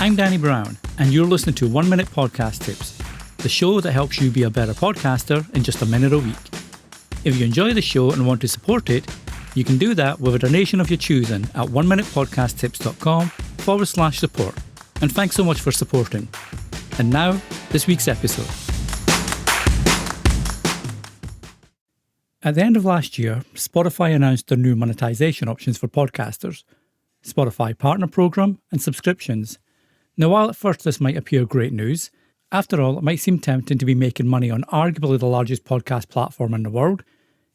I'm Danny Brown, and you're listening to 1 Minute Podcast Tips, the show that helps you be a better podcaster in just a minute a week. If you enjoy the show and want to support it, you can do that with a donation of your choosing at 1minutepodcasttips.com/support. And thanks so much for supporting. And now, this week's episode. At the end of last year, Spotify announced their new monetization options for podcasters, Spotify Partner Program and subscriptions. Now, while at first this might appear great news, after all, it might seem tempting to be making money on arguably the largest podcast platform in the world.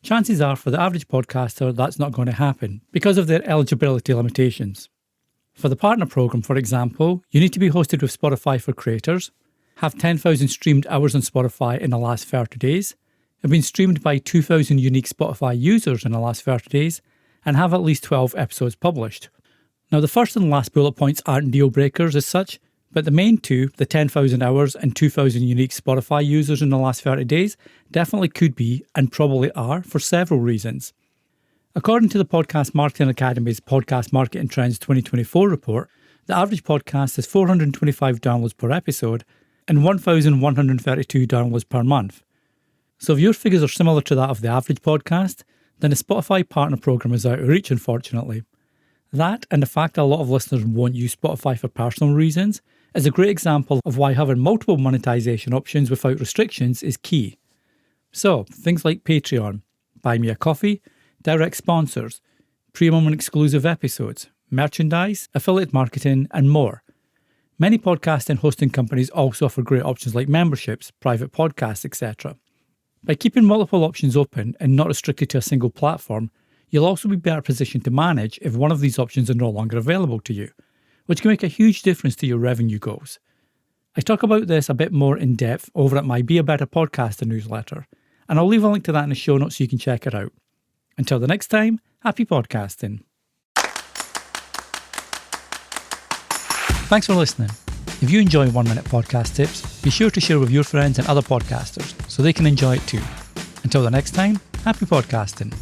Chances are for the average podcaster that's not going to happen because of their eligibility limitations. For the Partner Program, for example, you need to be hosted with Spotify for Creators, have 10,000 streamed hours on Spotify in the last 30 days, have been streamed by 2,000 unique Spotify users in the last 30 days, and have at least 12 episodes published. Now, the first and last bullet points aren't deal breakers as such, but the main two, the 10,000 hours and 2,000 unique Spotify users in the last 30 days, definitely could be and probably are for several reasons. According to the Podcast Marketing Academy's Podcast Marketing Trends 2024 report, the average podcast has 425 downloads per episode and 1,132 downloads per month. So if your figures are similar to that of the average podcast, then the Spotify Partner Program is out of reach, unfortunately. That, and the fact that a lot of listeners won't use Spotify for personal reasons, is a great example of why having multiple monetization options without restrictions is key. So, things like Patreon, Buy Me a Coffee, direct sponsors, premium and exclusive episodes, merchandise, affiliate marketing, and more. Many podcast and hosting companies also offer great options like memberships, private podcasts, etc. By keeping multiple options open and not restricted to a single platform, you'll also be better positioned to manage if one of these options are no longer available to you, which can make a huge difference to your revenue goals. I talk about this a bit more in depth over at my Be a Better Podcaster newsletter, and I'll leave a link to that in the show notes so you can check it out. Until the next time, happy podcasting. Thanks for listening. If you enjoy 1 Minute Podcast Tips, be sure to share with your friends and other podcasters so they can enjoy it too. Until the next time, happy podcasting.